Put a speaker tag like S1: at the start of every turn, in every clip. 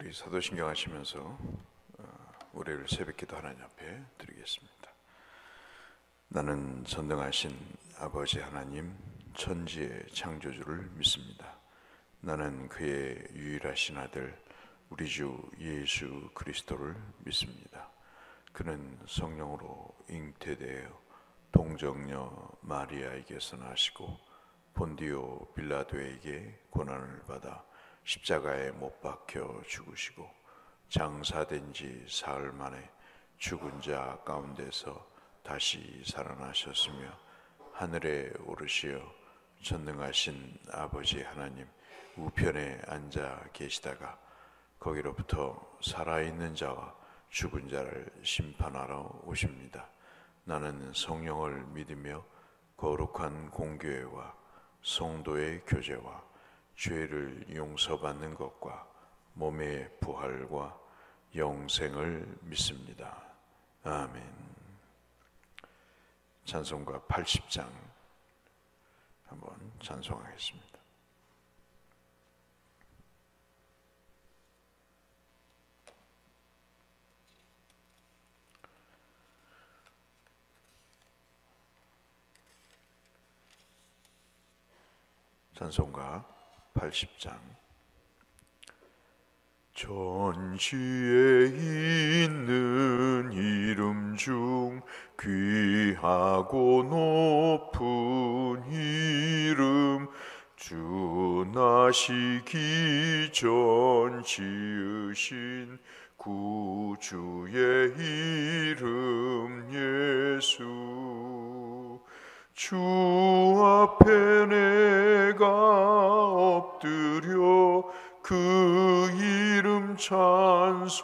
S1: 우리 사도신경 하시면서 우리를 새벽기도 하나님 앞에 드리겠습니다. 나는 전능하신 아버지 하나님 천지의 창조주를 믿습니다. 나는 그의 유일하신 아들 우리 주 예수 그리스도를 믿습니다. 그는 성령으로 잉태되어 동정녀 마리아에게서 나시고 본디오 빌라도에게 고난을 받아 십자가에 못 박혀 죽으시고 장사된 지 사흘 만에 죽은 자 가운데서 다시 살아나셨으며 하늘에 오르시어 전능하신 아버지 하나님 우편에 앉아 계시다가 거기로부터 살아있는 자와 죽은 자를 심판하러 오십니다. 나는 성령을 믿으며 거룩한 공교회와 성도의 교제와 죄를 용서받는 것과 몸의 부활과 영생을 믿습니다. 아멘. 찬송가 80장 한번 찬송하겠습니다. 찬송가 80장. 전지에 있는 이름 중 귀하고 높은 이름 주 나시기 전 지으신 구주의 이름 예수 주 앞에 내가 엎드려 그 이름 찬송함은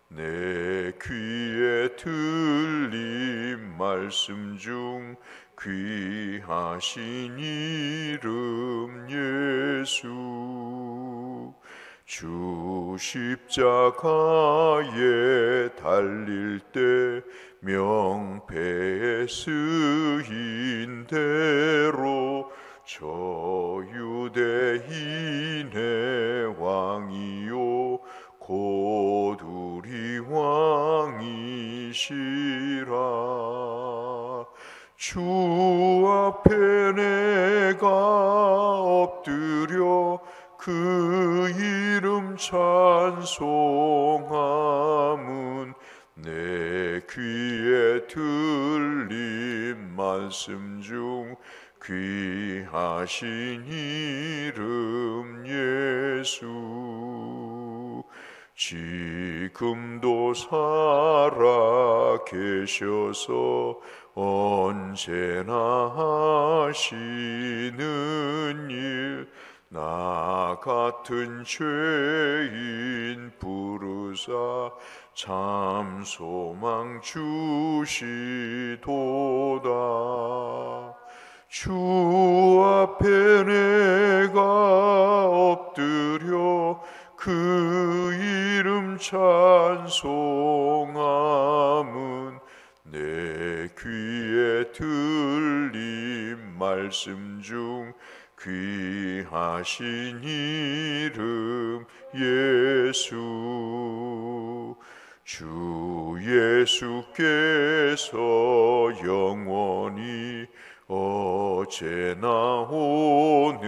S1: 내 귀에 들린 말씀 중 귀하신 이름 예수 주 십자가에 달릴 때 명패에 쓰인 대로 저 유대인의 왕이요 곧 우리 왕이시라 주 앞에 내가 엎드려 그 이름 찬송함은 내 귀에 들린 말씀 중 귀하신 이름 예수 지금도 살아 계셔서 언제나 하시는 일 나 같은 죄인 부르사 참 소망 주시도다 주 앞에 내가 엎드려 그 이름 찬송함은 내 귀에 들린 말씀 중 귀하신 이름 예수 주 예수께서 영원히 어제나 오늘이나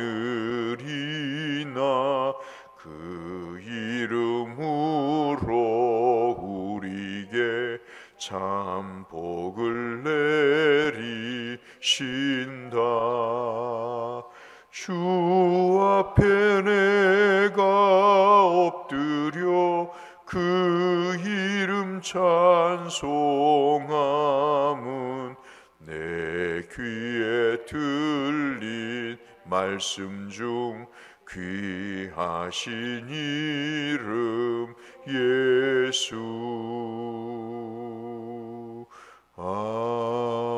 S1: 그 이름으로 우리에게 참 복을 내리신다 주 앞에 내가 엎드려 그 이름 찬송함은 내 귀에 들린 말씀 중 귀하신 이름 예수 아멘.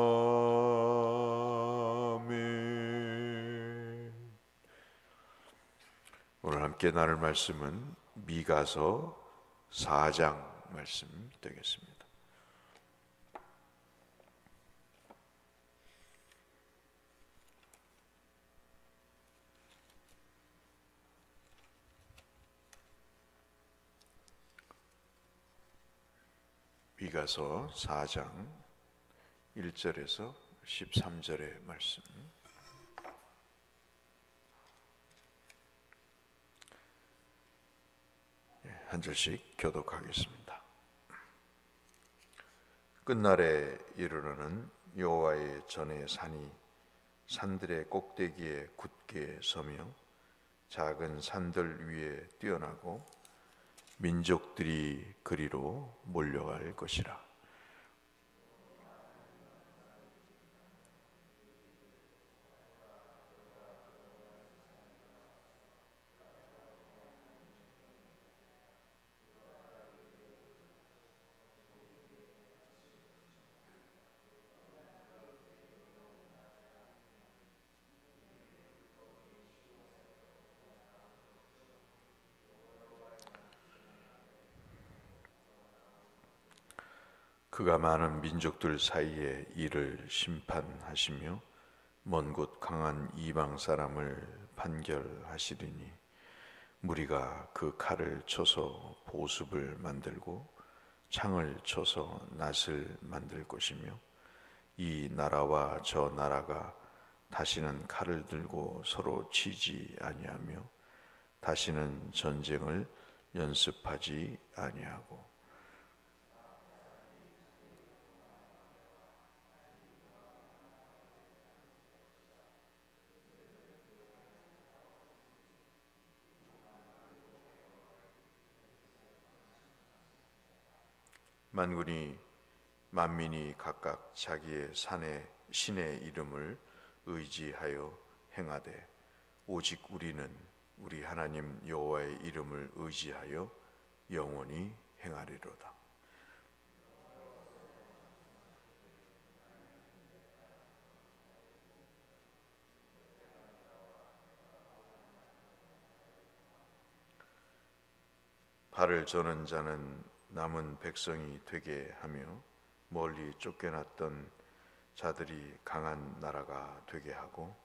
S1: 오늘 함께 나눌 말씀은 미가서 4장 말씀 되겠습니다. 미가서 4장 1절에서 13절의 말씀. 한 절씩 교독하겠습니다. 끝날에 이르러는 여호와의 전에 산이 산들의 꼭대기에 굳게 서며 작은 산들 위에 뛰어나고 민족들이 그리로 몰려갈 것이라. 그가 많은 민족들 사이에 이를 심판하시며 먼 곳 강한 이방 사람을 판결하시리니 무리가 그 칼을 쳐서 보습을 만들고 창을 쳐서 낫을 만들 것이며 이 나라와 저 나라가 다시는 칼을 들고 서로 치지 아니하며 다시는 전쟁을 연습하지 아니하고 만민이 각각 자기의 신의 이름을 의지하여 행하되 오직 우리는 우리 하나님 여호와의 이름을 의지하여 영원히 행하리로다. 발을 저는 자는 남은 백성이 되게 하며 멀리 쫓겨났던 자들이 강한 나라가 되게 하고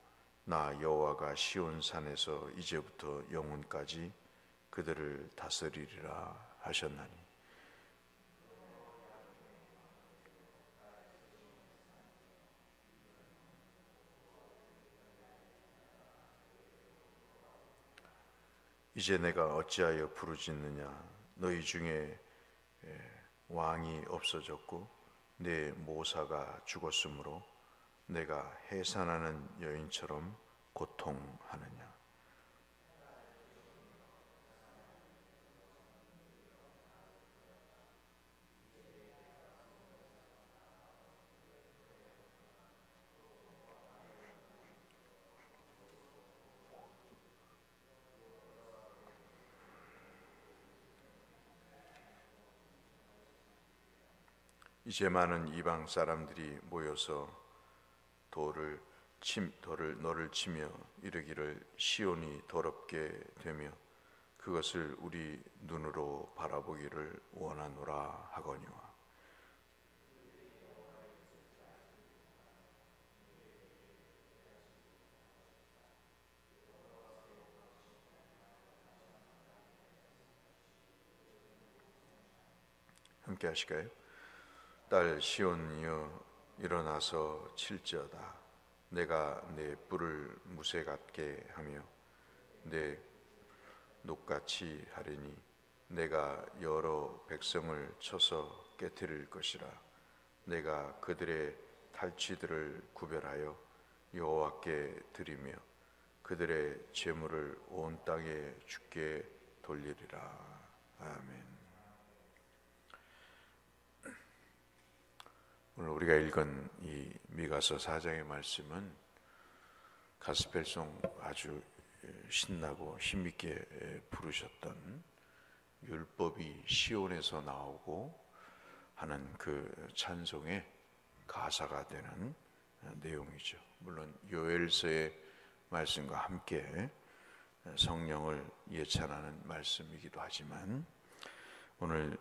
S1: 나 여호와가 시온 산에서 이제부터 영원까지 그들을 다스리리라 하셨나니 이제 내가 어찌하여 부르짖느냐 너희 중에 왕이 없어졌고 내 모사가 죽었으므로 내가 해산하는 여인처럼 고통하느냐. 이제 많은 이방 사람들이 모여서 너를 치며 이르기를 시온이 더럽게 되며 그것을 우리 눈으로 바라보기를 원하노라 하거니와 함께 하실까요? 딸 시온이여 일어나서 칠지어다. 내가 내 뿔을 무쇠 같게 하며 내 녹같이 하리니 내가 여러 백성을 쳐서 깨뜨릴 것이라. 내가 그들의 탈취들을 구별하여 여호와께 드리며 그들의 재물을 온 땅에 주께 돌리리라. 아멘. 오늘 우리가 읽은 이 미가서 4장의 말씀은 가스펠송 아주 신나고 힘있게 부르셨던 율법이 시온에서 나오고 하는 그 찬송의 가사가 되는 내용이죠. 물론 요엘서의 말씀과 함께 성령을 예찬하는 말씀이기도 하지만 오늘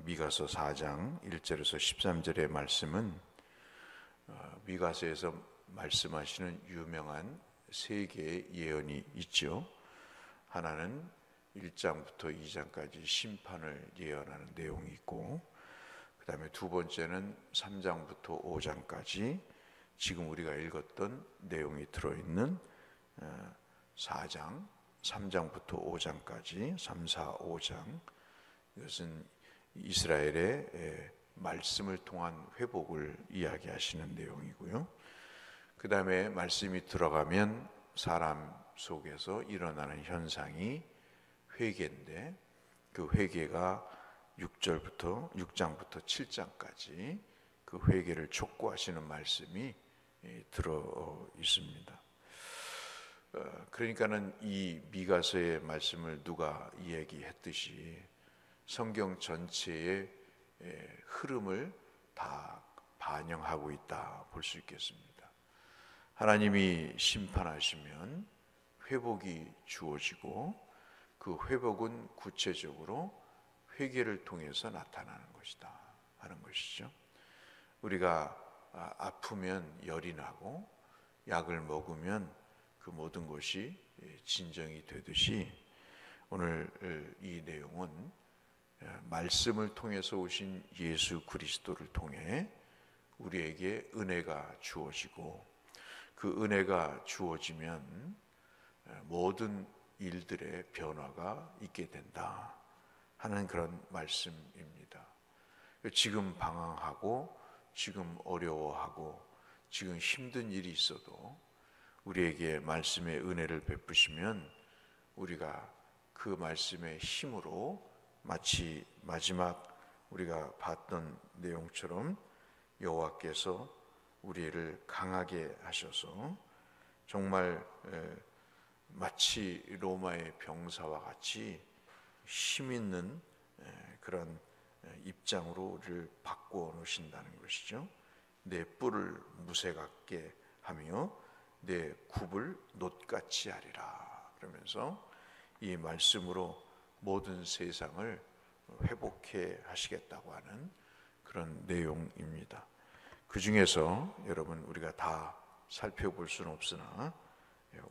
S1: 미가서 4장 1절에서 13절의 말씀은 미가서에서 말씀하시는 유명한 세 개의 예언이 있죠. 하나는 1장부터 2장까지 심판을 예언하는 내용이 있고 그 다음에 두 번째는 3장부터 5장까지 지금 우리가 읽었던 내용이 들어있는 4장, 3장부터 5장까지 3, 4, 5장, 이것은 이스라엘의 말씀을 통한 회복을 이야기하시는 내용이고요. 그 다음에 말씀이 들어가면 사람 속에서 일어나는 현상이 회개인데, 그 회개가 6장부터 7장까지 그 회개를 촉구하시는 말씀이 들어 있습니다. 그러니까는 이 미가서의 말씀을 누가 이야기했듯이 성경 전체의 흐름을 다 반영하고 있다 볼 수 있겠습니다. 하나님이 심판하시면 회복이 주어지고, 그 회복은 구체적으로 회개를 통해서 나타나는 것이다 하는 것이죠. 우리가 아프면 열이 나고 약을 먹으면 그 모든 것이 진정이 되듯이, 오늘 이 내용은 말씀을 통해서 오신 예수 그리스도를 통해 우리에게 은혜가 주어지고, 그 은혜가 주어지면 모든 일들의 변화가 있게 된다 하는 그런 말씀입니다. 지금 방황하고 지금 어려워하고 지금 힘든 일이 있어도 우리에게 말씀의 은혜를 베푸시면 우리가 그 말씀의 힘으로 마치 마지막 우리가 봤던 내용처럼 여호와께서 우리를 강하게 하셔서 정말 마치 로마의 병사와 같이 힘 있는 그런 입장으로 우리를 바꾸어 놓으신다는 것이죠. 내 뿔을 무쇠 같게 하며 내 굽을 놋같이 하리라. 그러면서 이 말씀으로 모든 세상을 회복해 하시겠다고 하는 그런 내용입니다. 그 중에서 여러분 우리가 다 살펴볼 수는 없으나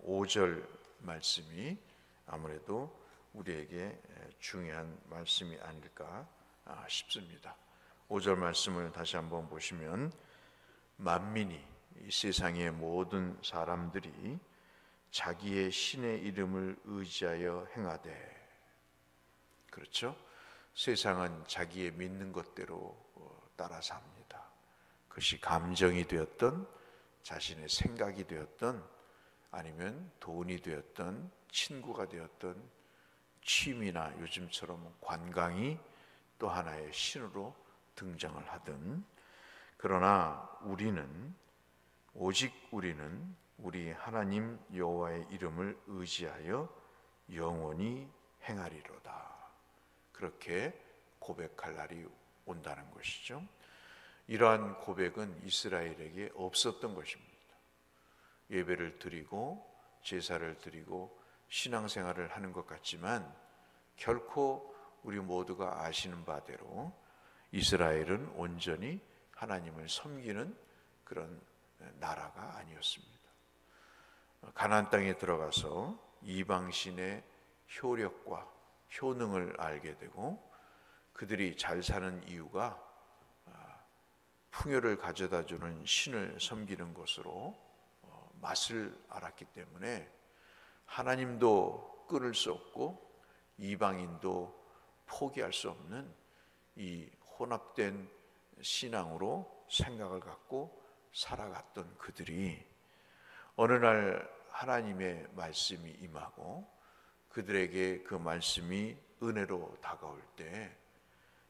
S1: 5절 말씀이 아무래도 우리에게 중요한 말씀이 아닐까 싶습니다. 5절 말씀을 다시 한번 보시면, 만민이, 이 세상의 모든 사람들이 자기의 신의 이름을 의지하여 행하되. 그렇죠? 세상은 자기의 믿는 것대로 따라서 합니다. 그것이 감정이 되었던, 자신의 생각이 되었던, 아니면 돈이 되었던, 친구가 되었던, 취미나 요즘처럼 관광이 또 하나의 신으로 등장을 하든, 그러나 오직 우리는 우리 하나님 여호와의 이름을 의지하여 영원히 행하리로다. 그렇게 고백할 날이 온다는 것이죠. 이러한 고백은 이스라엘에게 없었던 것입니다. 예배를 드리고 제사를 드리고 신앙생활을 하는 것 같지만 결코 우리 모두가 아시는 바대로 이스라엘은 온전히 하나님을 섬기는 그런 나라가 아니었습니다. 가나안 땅에 들어가서 이방신의 효력과 효능을 알게 되고, 그들이 잘 사는 이유가 풍요를 가져다주는 신을 섬기는 것으로 맛을 알았기 때문에 하나님도 끊을 수 없고 이방인도 포기할 수 없는 이 혼합된 신앙으로 생각을 갖고 살아갔던 그들이 어느 날 하나님의 말씀이 임하고 그들에게 그 말씀이 은혜로 다가올 때,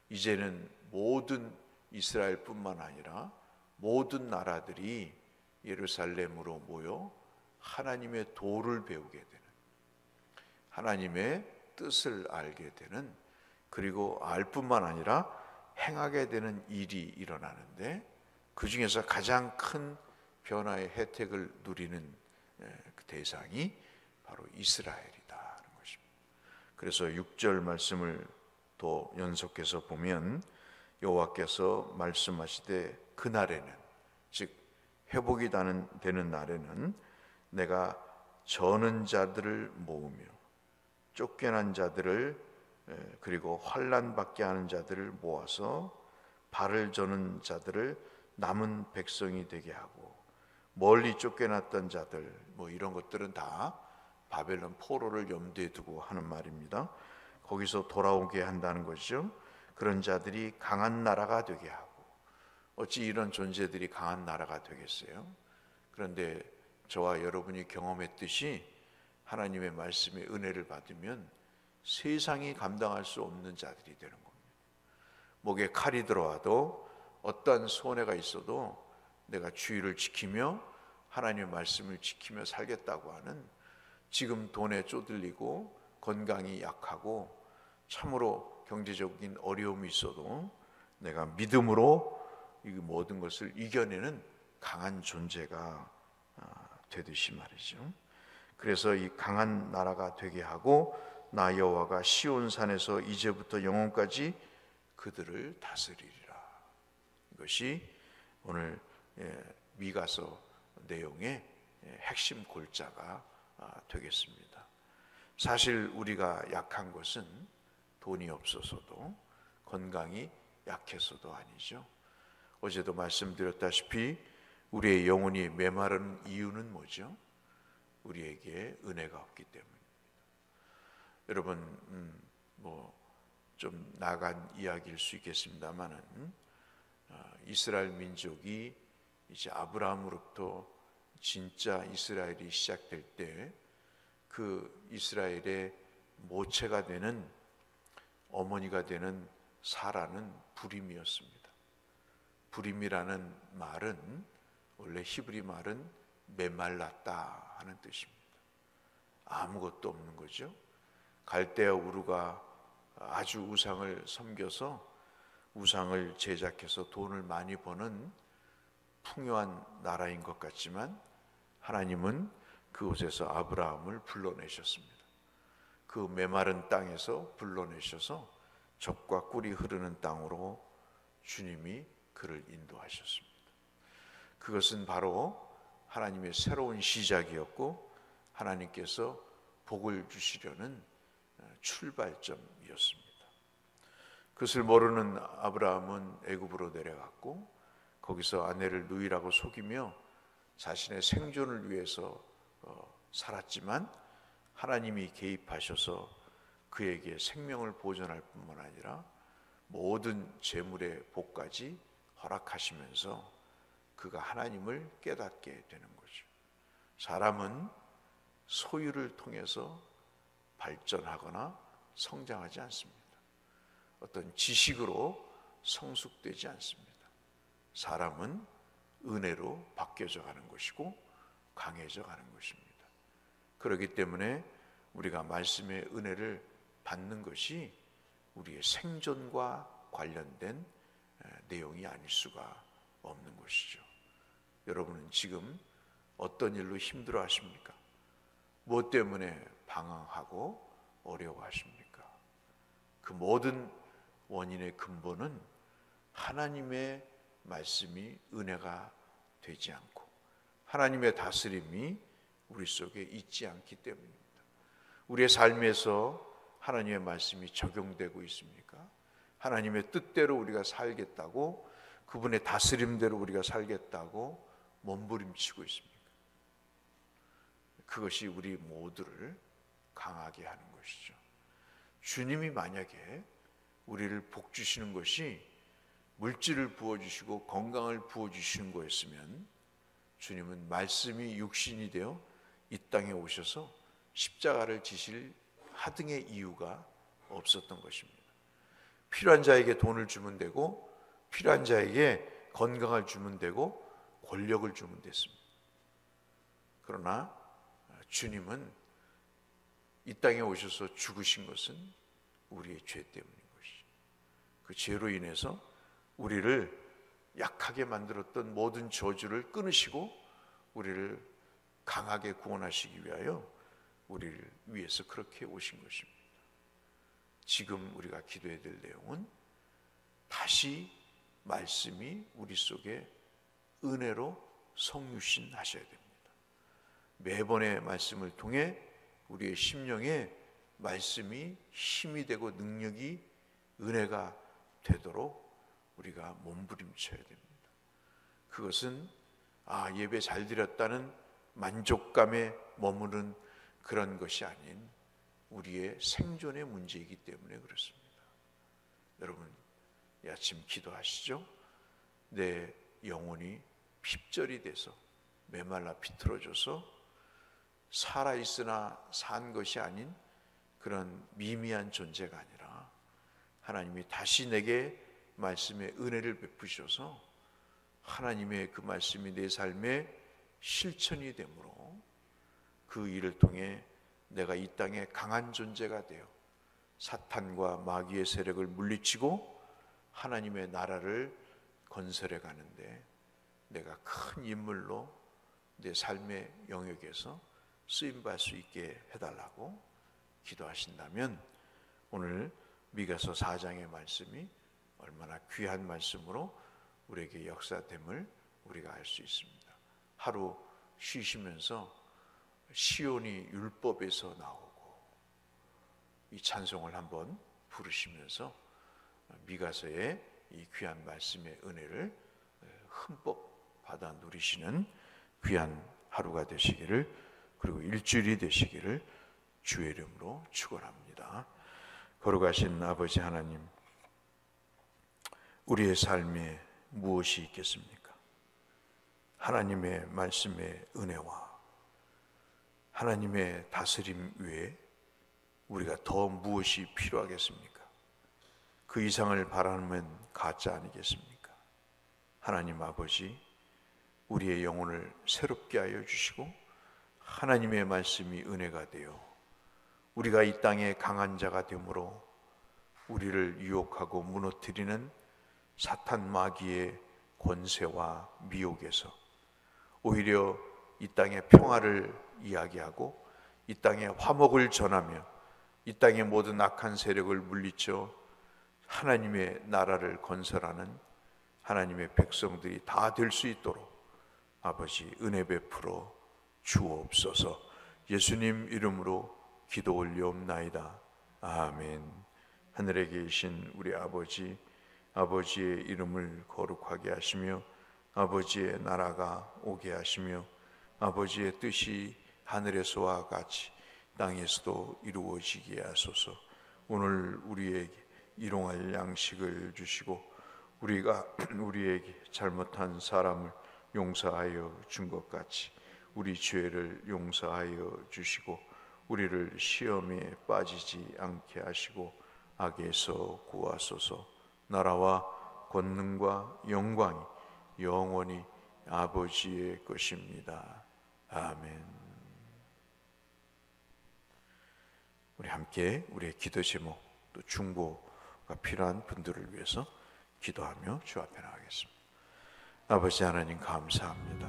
S1: 이제는 모든 이스라엘뿐만 아니라 모든 나라들이 예루살렘으로 모여 하나님의 도를 배우게 되는, 하나님의 뜻을 알게 되는, 그리고 알 뿐만 아니라 행하게 되는 일이 일어나는데, 그 중에서 가장 큰 변화의 혜택을 누리는 그 대상이 바로 이스라엘이다 하는 것입니다. 그래서 6절 말씀을 또 연속해서 보면, 여호와께서 말씀하시되 그날에는, 즉 회복이 되는 날에는 내가 저는 자들을 모으며 쫓겨난 자들을, 그리고 환난 받게 하는 자들을 모아서 발을 저는 자들을 남은 백성이 되게 하고, 멀리 쫓겨났던 자들, 뭐 이런 것들은 다 바벨론 포로를 염두에 두고 하는 말입니다. 거기서 돌아오게 한다는 것이죠. 그런 자들이 강한 나라가 되게 하고. 어찌 이런 존재들이 강한 나라가 되겠어요? 그런데 저와 여러분이 경험했듯이 하나님의 말씀의 은혜를 받으면 세상이 감당할 수 없는 자들이 되는 겁니다. 목에 칼이 들어와도, 어떠한 손해가 있어도 내가 주의를 지키며 하나님의 말씀을 지키며 살겠다고 하는, 지금 돈에 쪼들리고 건강이 약하고 참으로 경제적인 어려움이 있어도 내가 믿음으로 이 모든 것을 이겨내는 강한 존재가 되듯이 말이죠. 그래서 이 강한 나라가 되게 하고, 나 여호와가 시온산에서 이제부터 영원까지 그들을 다스리리라. 이것이 오늘 미가서 내용의 핵심 골자가 되겠습니다. 사실 우리가 약한 것은 돈이 없어서도, 건강이 약해서도 아니죠. 어제도 말씀드렸다시피 우리의 영혼이 메마른 이유는 뭐죠? 우리에게 은혜가 없기 때문입니다. 여러분, 좀 나간 이야기일 수 있겠습니다만은, 이스라엘 민족이 이제 아브라함으로부터 진짜 이스라엘이 시작될 때, 그 이스라엘의 모체가 되는, 어머니가 되는 사라는 불임이었습니다. 불임이라는 말은 원래 히브리 말은 메말랐다 하는 뜻입니다. 아무것도 없는 거죠. 갈대아 우르가 아주 우상을 섬겨서 우상을 제작해서 돈을 많이 버는 풍요한 나라인 것 같지만, 하나님은 그곳에서 아브라함을 불러내셨습니다. 그 메마른 땅에서 불러내셔서 젖과 꿀이 흐르는 땅으로 주님이 그를 인도하셨습니다. 그것은 바로 하나님의 새로운 시작이었고, 하나님께서 복을 주시려는 출발점이었습니다. 그것을 모르는 아브라함은 애굽으로 내려갔고, 거기서 아내를 누이라고 속이며 자신의 생존을 위해서 살았지만, 하나님이 개입하셔서 그에게 생명을 보존할 뿐만 아니라 모든 재물의 복까지 허락하시면서 그가 하나님을 깨닫게 되는 거죠. 사람은 소유를 통해서 발전하거나 성장하지 않습니다. 어떤 지식으로 성숙되지 않습니다. 사람은 은혜로 바뀌어져 가는 것이고 강해져 가는 것입니다. 그렇기 때문에 우리가 말씀의 은혜를 받는 것이 우리의 생존과 관련된 내용이 아닐 수가 없는 것이죠. 여러분은 지금 어떤 일로 힘들어 하십니까? 무엇 때문에 방황하고 어려워하십니까? 그 모든 원인의 근본은 하나님의 말씀이 은혜가 되지 않고 하나님의 다스림이 우리 속에 있지 않기 때문입니다. 우리의 삶에서 하나님의 말씀이 적용되고 있습니까? 하나님의 뜻대로 우리가 살겠다고, 그분의 다스림대로 우리가 살겠다고 몸부림치고 있습니까? 그것이 우리 모두를 강하게 하는 것이죠. 주님이 만약에 우리를 복 주시는 것이 물질을 부어주시고 건강을 부어주시는 거였으면, 주님은 말씀이 육신이 되어 이 땅에 오셔서 십자가를 지실 하등의 이유가 없었던 것입니다. 필요한 자에게 돈을 주면 되고, 필요한 자에게 건강을 주면 되고, 권력을 주면 됐습니다. 그러나 주님은 이 땅에 오셔서 죽으신 것은 우리의 죄 때문인 것이죠. 그 죄로 인해서 우리를 약하게 만들었던 모든 저주를 끊으시고 우리를 강하게 구원하시기 위하여 우리를 위해서 그렇게 오신 것입니다. 지금 우리가 기도해야 될 내용은 다시 말씀이 우리 속에 은혜로 성육신 하셔야 됩니다. 매번의 말씀을 통해 우리의 심령에 말씀이 힘이 되고 능력이, 은혜가 되도록 우리가 몸부림쳐야 됩니다. 그것은 예배 잘 드렸다는 만족감에 머무는 그런 것이 아닌 우리의 생존의 문제이기 때문에 그렇습니다. 여러분, 이 아침 기도하시죠? 내 영혼이 핍절이 돼서 메말라 비틀어져서 살아있으나 산 것이 아닌 그런 미미한 존재가 아니라 하나님이 다시 내게 말씀의 은혜를 베푸셔서 하나님의 그 말씀이 내 삶의 실천이 되므로 그 일을 통해 내가 이 땅에 강한 존재가 되어 사탄과 마귀의 세력을 물리치고 하나님의 나라를 건설해 가는데 내가 큰 인물로 내 삶의 영역에서 쓰임받을 수 있게 해달라고 기도하신다면 오늘 미가서 4장의 말씀이 얼마나 귀한 말씀으로 우리에게 역사됨을 우리가 알 수 있습니다. 하루 쉬시면서 시온이 율법에서 나오고 이 찬송을 한번 부르시면서 미가서의 이 귀한 말씀의 은혜를 흠뻑 받아 누리시는 귀한 하루가 되시기를, 그리고 일주일이 되시기를 주의 이름으로 축원합니다. 거룩하신 아버지 하나님, 우리의 삶에 무엇이 있겠습니까? 하나님의 말씀의 은혜와 하나님의 다스림 외에 우리가 더 무엇이 필요하겠습니까? 그 이상을 바라면 가짜 아니겠습니까? 하나님 아버지, 우리의 영혼을 새롭게 하여 주시고 하나님의 말씀이 은혜가 되어 우리가 이 땅에 강한 자가 되므로 우리를 유혹하고 무너뜨리는 사탄 마귀의 권세와 미혹에서 오히려 이 땅의 평화를 이야기하고 이 땅에 화목을 전하며 이 땅의 모든 악한 세력을 물리쳐 하나님의 나라를 건설하는 하나님의 백성들이 다 될 수 있도록 아버지 은혜 베풀어 주옵소서. 예수님 이름으로 기도 올리옵나이다. 아멘. 하늘에 계신 우리 아버지, 아버지의 이름을 거룩하게 하시며 아버지의 나라가 오게 하시며 아버지의 뜻이 하늘에서와 같이 땅에서도 이루어지게 하소서. 오늘 우리에게 일용할 양식을 주시고 우리가 우리에게 잘못한 사람을 용서하여 준 것 같이 우리 죄를 용서하여 주시고 우리를 시험에 빠지지 않게 하시고 악에서 구하소서. 나라와 권능과 영광이 영원히 아버지의 것입니다. 아멘. 우리 함께 우리의 기도 제목 또 중보가 필요한 분들을 위해서 기도하며 주 앞에 나가겠습니다. 아버지 하나님 감사합니다.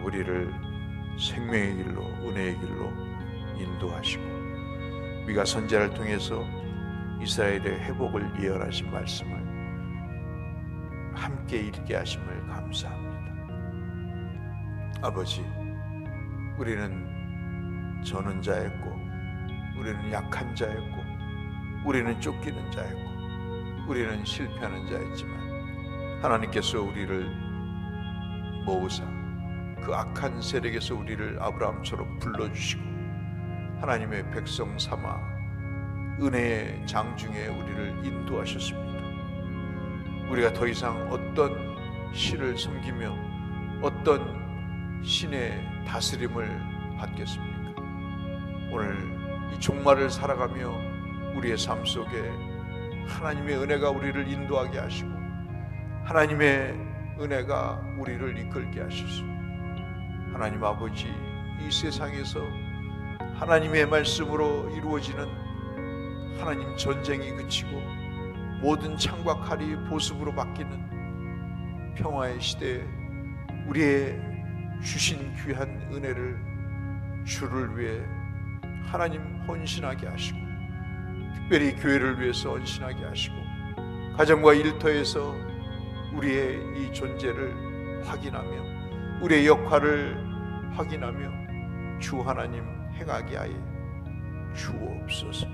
S1: 우리를 생명의 길로 은혜의 길로 인도하시고 미가 선지자를 통해서 이스라엘의 회복을 예언하신 말씀을 함께 읽게 하심을 감사합니다. 아버지, 우리는 저는 자였고 우리는 약한 자였고 우리는 쫓기는 자였고 우리는 실패하는 자였지만 하나님께서 우리를 모으사 그 악한 세력에서 우리를 아브라함처럼 불러주시고 하나님의 백성 삼아 은혜의 장중에 우리를 인도하셨습니다. 우리가 더 이상 어떤 신을 섬기며 어떤 신의 다스림을 받겠습니까? 오늘 이 종말을 살아가며 우리의 삶 속에 하나님의 은혜가 우리를 인도하게 하시고 하나님의 은혜가 우리를 이끌게 하소서. 하나님 아버지, 이 세상에서 하나님의 말씀으로 이루어지는 하나님 전쟁이 그치고 모든 창과 칼이 보습으로 바뀌는 평화의 시대에 우리의 주신 귀한 은혜를 주를 위해 하나님 헌신하게 하시고 특별히 교회를 위해서 헌신하게 하시고 가정과 일터에서 우리의 이 존재를 확인하며 우리의 역할을 확인하며 주 하나님 행하게 하여 주옵소서.